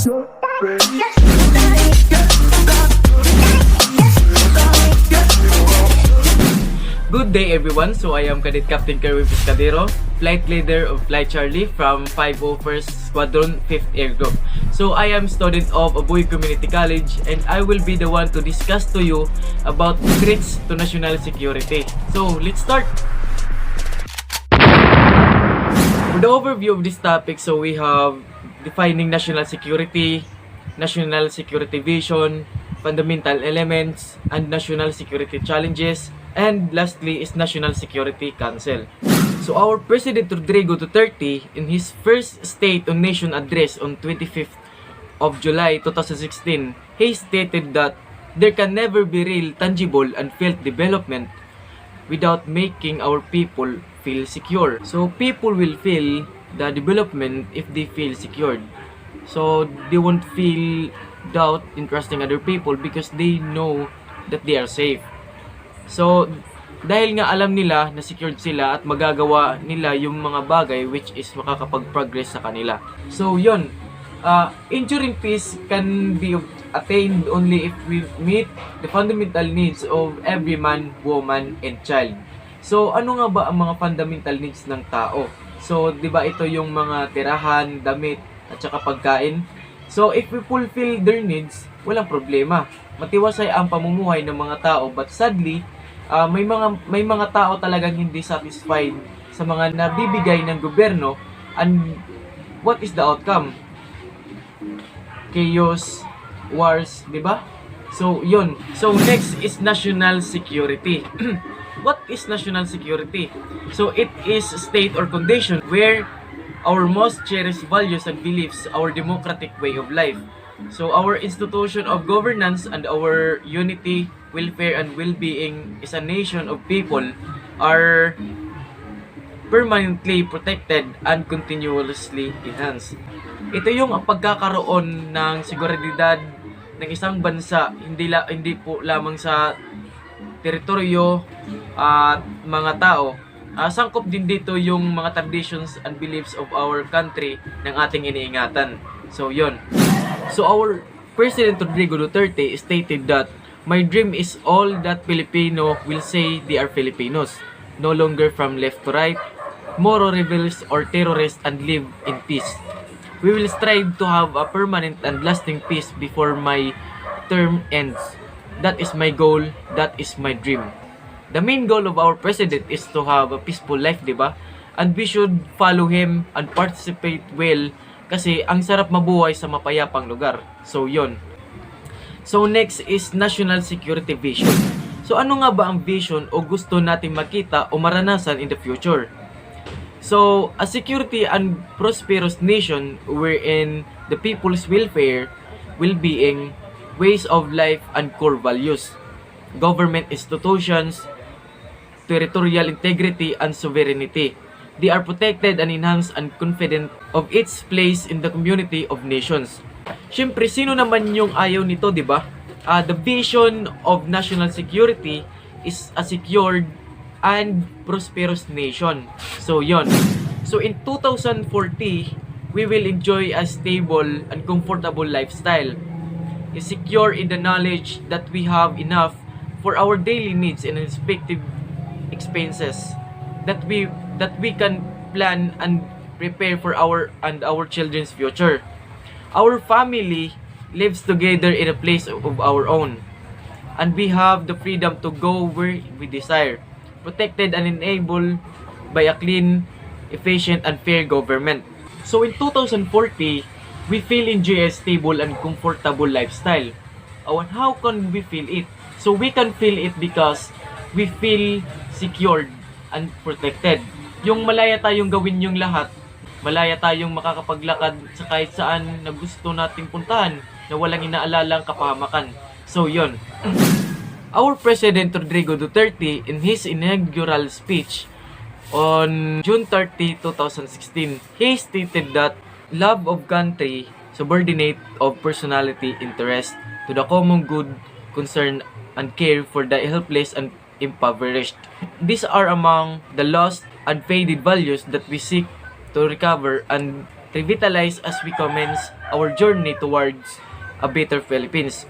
Good day everyone, so I am Cadet Captain Kerwin Pescadero, Flight Leader of Flight Charlie from 501st Squadron 5th Air Group. So I am student of Abuy Community College and I will be the one to discuss to you about threats to national security. So let's start! For the overview of this topic, so we have defining national security vision, fundamental elements, and national security challenges. And lastly is National Security Council. So our President Rodrigo Duterte, in his first State of Nation address on 25th of July 2016, he stated that there can never be real, tangible, and felt development without making our people feel secure. So people will feel the development if they feel secured. So they won't feel doubt in trusting other people because they know that they are safe. So, dahil nga alam nila na secured sila at magagawa nila yung mga bagay which is makakapag-progress sa kanila. So, yun. Enduring peace can be attained only if we meet the fundamental needs of every man, woman, and child. So, ano nga ba ang mga fundamental needs ng tao? So, di ba ito yung mga tirahan, damit, at saka pagkain? So, if we fulfill their needs, walang problema. Matiwasay ang pamumuhay ng mga tao, but sadly, may mga tao talagang hindi satisfied sa mga nabibigay ng gobyerno, and what is the outcome? Chaos, wars, di ba? So, yun. So, next is national security. What is national security? So, it is a state or condition where our most cherished values and beliefs, our democratic way of life, so our institution of governance and our unity, welfare, and well-being as a nation of people are permanently protected and continuously enhanced. Ito yung pagkakaroon ng seguridad ng isang bansa, hindi po lamang sa teritoryo at mga tao. Sangkop din dito yung mga traditions and beliefs of our country ng ating iniingatan. So, yun. So, our President Rodrigo Duterte stated that my dream is all that Filipino will say they are Filipinos, no longer from left to right, moral rebels or terrorists, and live in peace. We will strive to have a permanent and lasting peace before my term ends. That is my goal, that is my dream. The main goal of our president is to have a peaceful life, di ba? And we should follow him and participate well kasi ang sarap mabuhay sa mapayapang lugar. So, yon. So, next is national security vision. So, ano nga ba ang vision o gusto nating makita o maranasan in the future? So, a security and prosperous nation wherein the people's welfare, well-being, ways of life, and core values, government institutions, territorial integrity, and sovereignty. They are protected and enhanced and confident of its place in the community of nations. Siyempre, sino naman yung ayaw nito, di ba? The vision of national security is a secured and prosperous nation. So, yon. So, in 2040, we will enjoy a stable and comfortable lifestyle. Is secure in the knowledge that we have enough for our daily needs and respective expenses, that we can plan and prepare for our children's future. Our family lives together in a place of our own, and we have the freedom to go where we desire, protected and enabled by a clean, efficient, and fair government. So in 2040, we feel enjoy a stable and comfortable lifestyle. And how can we feel it? So we can feel it because we feel secured and protected. Yung malaya tayong gawin yung lahat, malaya tayong makakapaglakad sa kahit saan na gusto nating puntahan na walang inaalalang kapahamakan. So, yon. Our President Rodrigo Duterte, in his inaugural speech on June 30, 2016, he stated that love of country subordinate of personality interest to the common good, concern and care for the helpless and impoverished. These are among the lost and faded values that we seek to recover and revitalize as we commence our journey towards a better Philippines.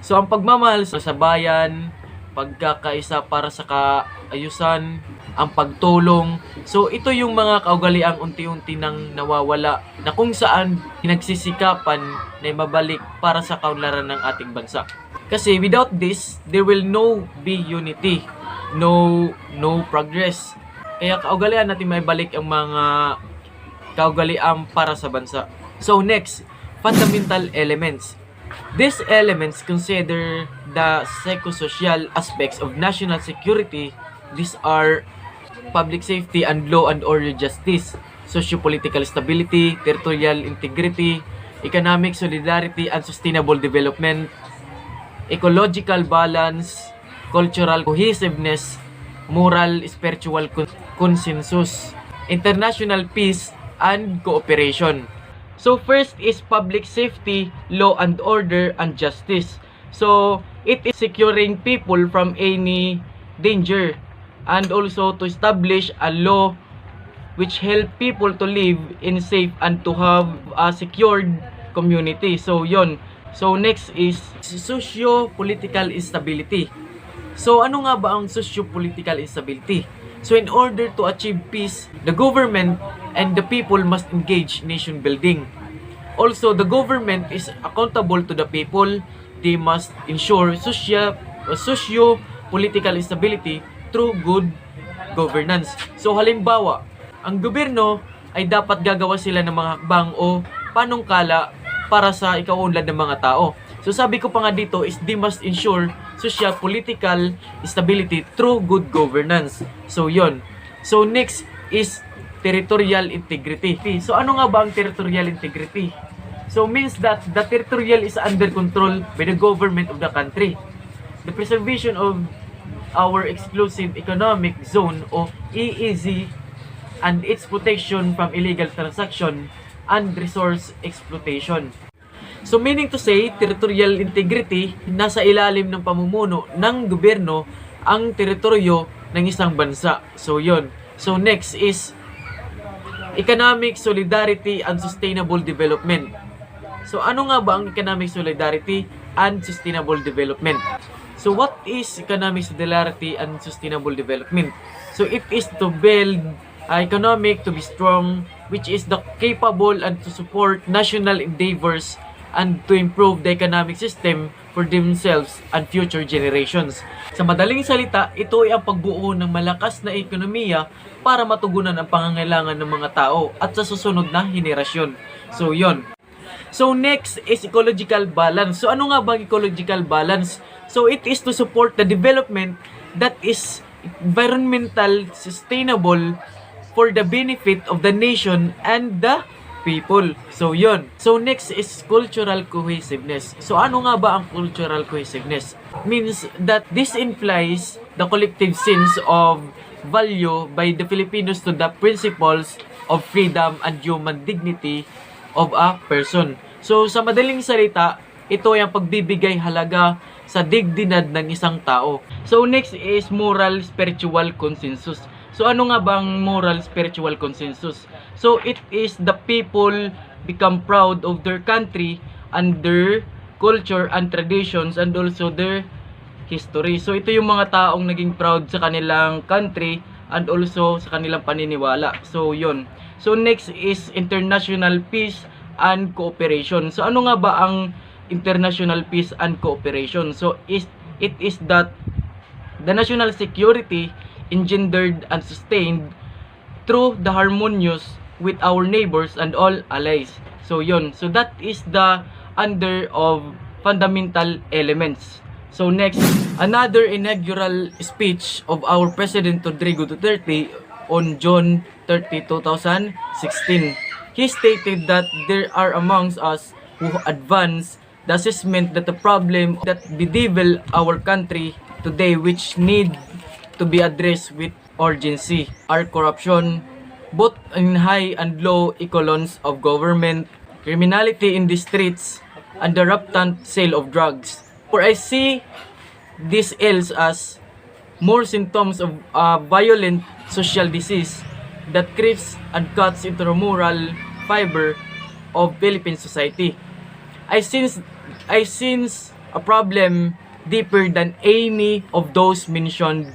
So ang pagmamahal sa bayan, pagkakaisa para sa kaayusan, ang pagtulong. So ito yung mga kaugaliang unti-unti nang nawawala na kung saan pinagsisikapan na mabalik para sa kaunlaran ng ating bansa. Kasi without this, there will no be unity, no progress. Kaya kaugalian natin may balik ang mga kaugalian para sa bansa. So next, fundamental elements. These elements consider the psychosocial aspects of national security. These are public safety and law and order justice, socio-political stability, territorial integrity, economic solidarity and sustainable development, ecological balance, cultural cohesiveness, moral, spiritual consensus, international peace, and cooperation. So first is public safety, law and order, and justice. So it is securing people from any danger and also to establish a law which help people to live in safe and to have a secured community. So yon. So next is socio-political instability. So ano nga ba ang socio-political instability? So in order to achieve peace, the government and the people must engage nation building. Also, the government is accountable to the people. They must ensure socio-political stability through good governance. So halimbawa, ang gobyerno ay dapat gagawa sila ng mga hakbang o panungkala para sa ikaunlad ng mga tao. So sabi ko pa nga dito is they must ensure social political stability through good governance. So yon. So next is territorial integrity. So ano nga ba ang territorial integrity? So means that the territorial is under control by the government of the country. The preservation of our exclusive economic zone o EEZ and its protection from illegal transaction and resource exploitation. So meaning to say, territorial integrity, nasa ilalim ng pamumuno ng gobyerno ang teritoryo ng isang bansa. So yon. So next is economic solidarity and sustainable development. So ano nga ba ang economic solidarity and sustainable development? So what is economic solidarity and sustainable development? So it is to build economic to be strong, which is the capable and to support national endeavors and to improve the economic system for themselves and future generations. Sa madaling salita, ito ay ang pagbuo ng malakas na ekonomiya para matugunan ang pangangailangan ng mga tao at sa susunod na henerasyon. So yon. So next is ecological balance. So ano nga bang ecological balance? So it is to support the development that is environmental sustainable for the benefit of the nation and the people. So yon. So next is cultural cohesiveness. So ano nga ba ang cultural cohesiveness? Means that this implies the collective sense of value by the Filipinos to the principles of freedom and human dignity of a person. So sa madaling salita, ito ay ang pagbibigay halaga sa dignidad ng isang tao. So next is moral spiritual consensus. So ano nga bang moral spiritual consensus? So it is the people become proud of their country and their culture and traditions and also their history. So ito yung mga taong naging proud sa kanilang country and also sa kanilang paniniwala. So yun. So next is international peace and cooperation. So ano nga ba ang international peace and cooperation? So it is that the national security engendered and sustained through the harmonious with our neighbors and all allies. So yun. So that is the under of fundamental elements. So next, another inaugural speech of our President Rodrigo Duterte on June 30, 2016. He stated that there are amongst us who advance the assessment that the problem that bedevil our country today which need to be addressed with urgency are corruption, both in high and low echelons of government, criminality in the streets, and the rampant sale of drugs. For I see these ills as more symptoms of a violent social disease that creeps and cuts into the moral fiber of Philippine society. I sense a problem deeper than any of those mentioned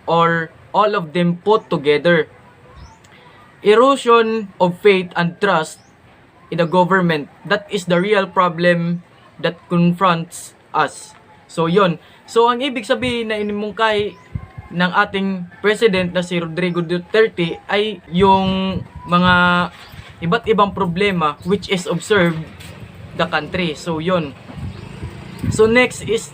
or all of them put together. Erosion of faith and trust in the government. That is the real problem that confronts us. So yon. So ang ibig sabihin na inimungkahi ng ating president na si Rodrigo Duterte ay yung mga iba't ibang problema which is observed the country. So yon. So next is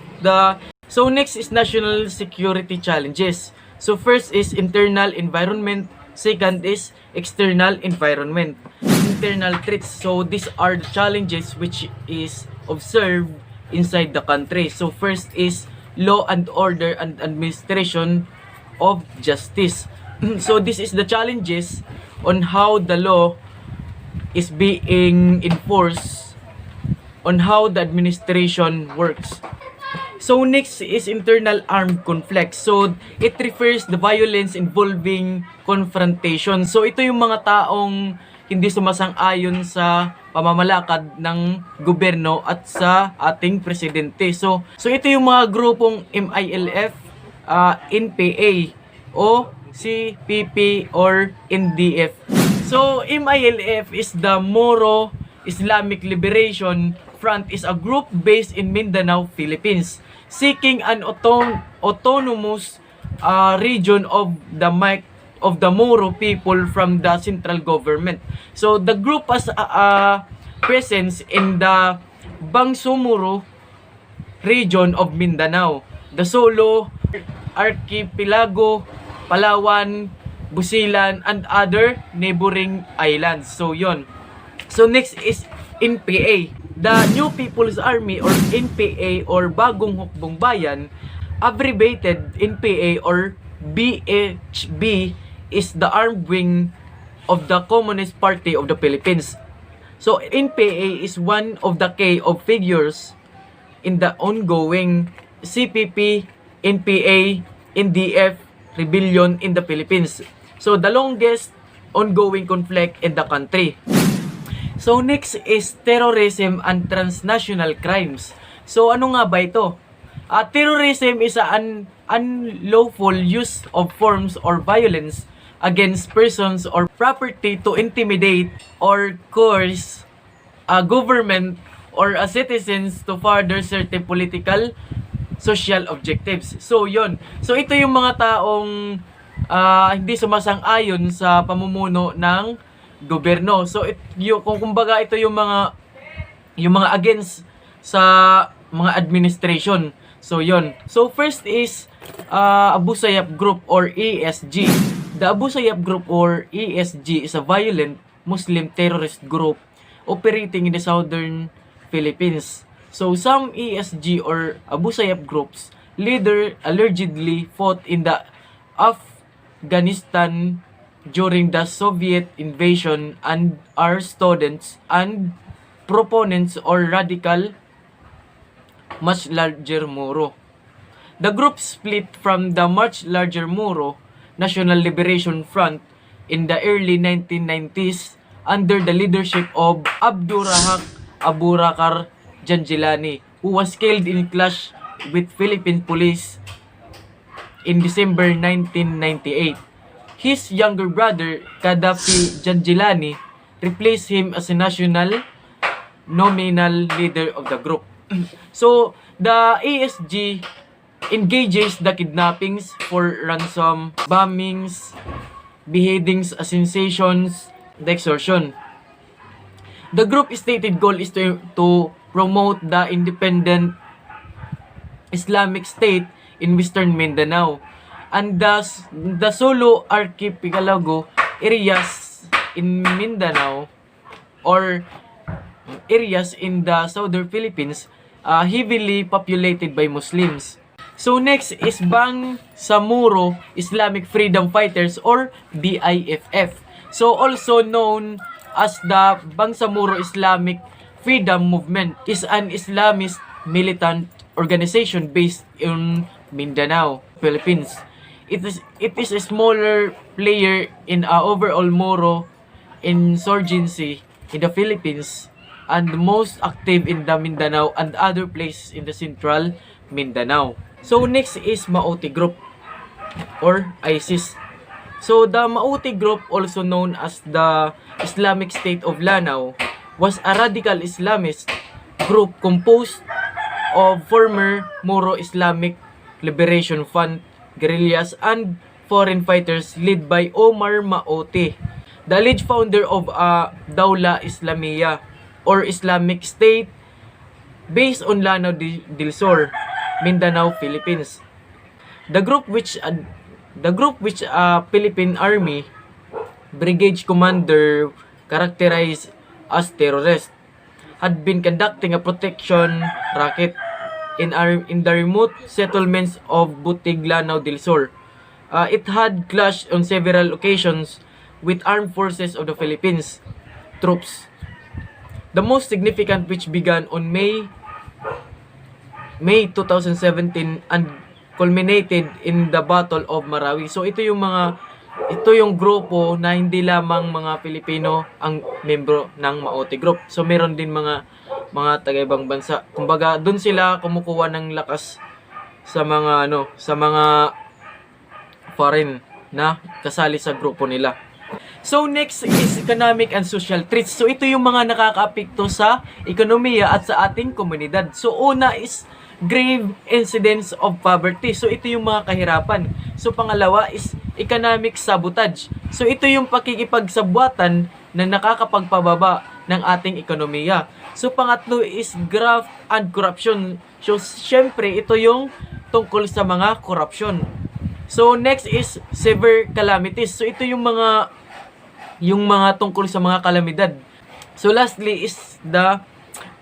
national security challenges. So first is internal environment, second is external environment. Internal threats. So these are the challenges which is observed inside the country. So first is law and order and administration of justice. So this is the challenges on how the law is being enforced, on how the administration works. So next is internal armed conflict. So it refers the violence involving confrontation. So ito yung mga taong hindi sumasang-ayon sa pamamalakad ng gobyerno at sa ating presidente. So ito yung mga grupong MILF, NPA o CPP or NDF. So MILF is the Moro Islamic Liberation Front, is a group based in Mindanao, Philippines, seeking an autonomous region of the Moro people from the central government. So the group has a presence in the Bangsamoro region of Mindanao, the Solo Archipelago, Palawan, Busilan, and other neighboring islands. So yon. So next is NPA. The New People's Army or NPA or Bagong Hukbong Bayan, abbreviated NPA or BHB, is the armed wing of the Communist Party of the Philippines. So NPA is one of the key of figures in the ongoing CPP, NPA, NDF rebellion in the Philippines. So the longest ongoing conflict in the country. So next is terrorism and transnational crimes. So ano nga ba ito? Terrorism is an unlawful use of forms or violence against persons or property to intimidate or coerce a government or a citizens to further certain political, social objectives. So yon. So ito yung mga taong hindi sumasang-ayon sa pamumuno ng gobyerno. So kung kumbaga ito yung mga against sa mga administration. So yon. So first is Abu Sayyaf Group or ESG. The Abu Sayyaf Group or ESG is a violent Muslim terrorist group operating in the southern Philippines. So some ESG or Abu Sayyaf groups leader allegedly fought in the Afghanistan during the Soviet invasion and are students and proponents or radical much larger Moro. The group split from the much larger Moro National Liberation Front in the early 1990s under the leadership of Abdurrahak Aburakar Janjilani, who was killed in clash with Philippine police in December 1998. His younger brother, Gaddafi Janjilani, replaced him as a national nominal leader of the group. So, the ESG engages the kidnappings for ransom, bombings, beheadings, assassinations, the extortion. The group's stated goal is to promote the independent Islamic State in Western Mindanao and thus the Solo Archipelago areas in Mindanao or areas in the southern Philippines heavily populated by Muslims. So next is Bangsamoro Islamic Freedom Fighters or BIFF. So also known as the Bangsamoro Islamic Freedom Movement, is an Islamist militant organization based in Mindanao, Philippines. It is a smaller player in overall Moro insurgency in the Philippines and most active in the Mindanao and other places in the central Mindanao. So next is Maoti Group or ISIS. So the Maoti Group, also known as the Islamic State of Lanao, was a radical Islamist group composed of former Moro Islamic Liberation Front guerrillas and foreign fighters led by Omar Maoti, the alleged founder of a Dawla Islamiyah or Islamic State based on Lanao del Sur, Mindanao, Philippines. The group which Philippine Army brigade commander characterized as terrorist had been conducting a protection racket in the remote settlements of Butig, Lanao del Sur. It had clashed on several occasions with armed forces of the Philippines troops. The most significant which began on May 2017 and culminated in the Battle of Marawi. So ito yung grupo na hindi lamang mga Pilipino ang membro ng Maoti Group. So meron din mga taga-ibang bansa. Kumbaga doon sila kumukuha ng lakas sa mga foreign na kasali sa grupo nila. So next is economic and social threats. So ito yung mga nakakaapekto sa ekonomiya at sa ating komunidad. So una is grave incidents of poverty. So ito yung mga kahirapan. So pangalawa is economic sabotage. So ito yung pakikipagsabuatan na nakakapagpababa ng ating ekonomiya. So pangatlo is graft and corruption. So syempre ito yung tungkol sa mga corruption. So next is severe calamities. So ito yung mga tungkol sa mga kalamidad. So lastly is the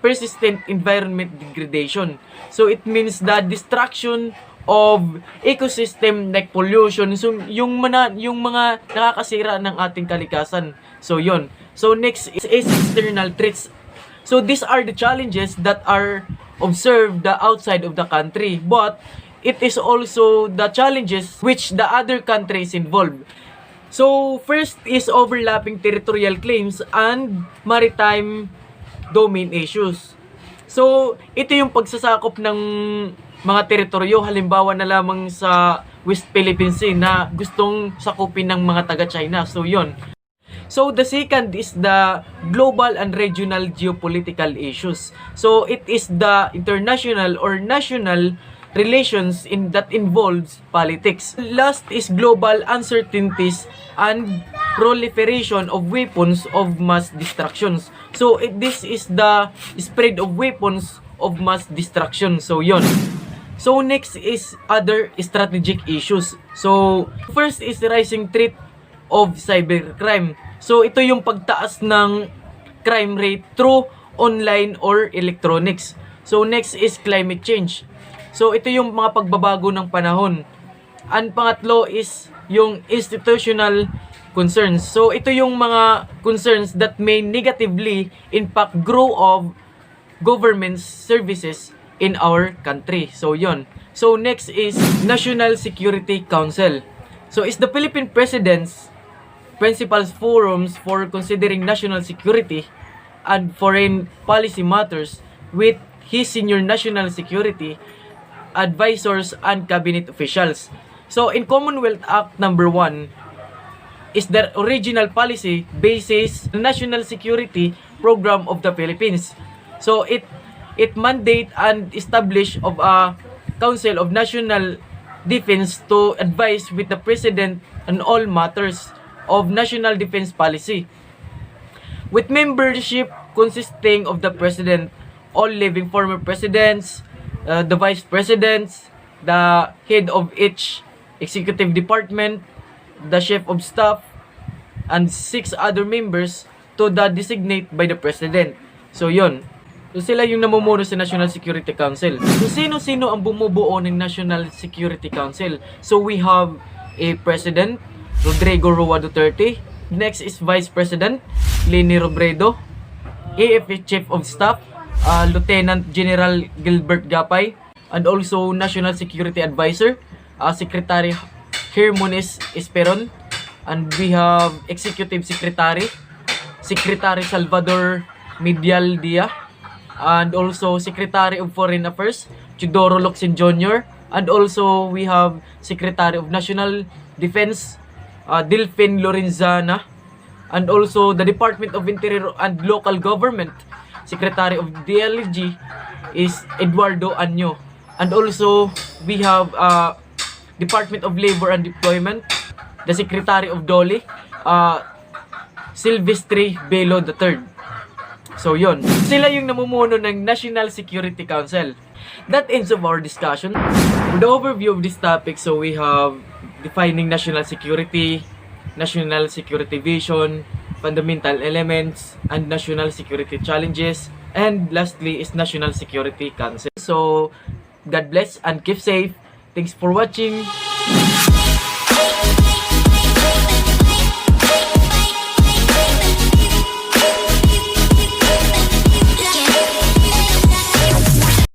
persistent environment degradation. So it means the destruction of ecosystem like pollution. So yung mga nakakasira ng ating kalikasan. So yon. So next is external threats. So these are the challenges that are observed outside of the country, but it is also the challenges which the other countries involved. So first is overlapping territorial claims and maritime domain issues. So ito yung pagsasakop ng mga teritoryo, halimbawa na lamang sa West Philippine Sea na gustong sakupin ng mga taga-China. So yon. So the second is the global and regional geopolitical issues. So it is the international or national relations that involves politics. Last is global uncertainties and proliferation of weapons of mass destructions. So this is the spread of weapons of mass destruction. So yon. So next is other strategic issues. So first is the rising threat of cybercrime. So ito yung pagtaas ng crime rate through online or electronics. So next is climate change. So ito yung mga pagbabago ng panahon. And pangatlo is yung institutional concerns. So ito yung mga concerns that may negatively impact growth of government services in our country. So yon. So next is National Security Council. So is the Philippine President's principal forums for considering national security and foreign policy matters with his senior national security advisors and cabinet officials. So in Commonwealth Act number 1 is the original policy basis the national security program of the Philippines. So it mandate and establish of a Council of National Defense to advise with the President on all matters of national defense policy, with membership consisting of the President, all living former presidents, the vice presidents, the head of each executive department, the chief of staff, and 6 other members to the designate by the president. So yon. So sila yung namumuno sa National Security Council. So sino-sino ang bumubuo ng National Security Council? So we have a president, Rodrigo Roa Duterte. Next is Vice President, Leni Robredo. AFP Chief of Staff, Lieutenant General Gilbert Gapay. And also National Security Advisor, Secretary Hermones Esperon. And we have Executive Secretary, Secretary Salvador Medial Dia, and also Secretary of Foreign Affairs, Chidoro Locsin Jr., and also we have Secretary of National Defense, Delphin Lorenzana, and also the Department of Interior and Local Government, Secretary of DLG is Eduardo Anyo, and also we have Department of Labor and Deployment, the Secretary of DOLE, Silvestre Belo III. So yun, sila yung namumuno ng National Security Council. That ends of our discussion. For the overview of this topic, so we have defining national security vision, fundamental elements, and national security challenges, and lastly is National Security Council. So God bless and keep safe. Thanks for watching.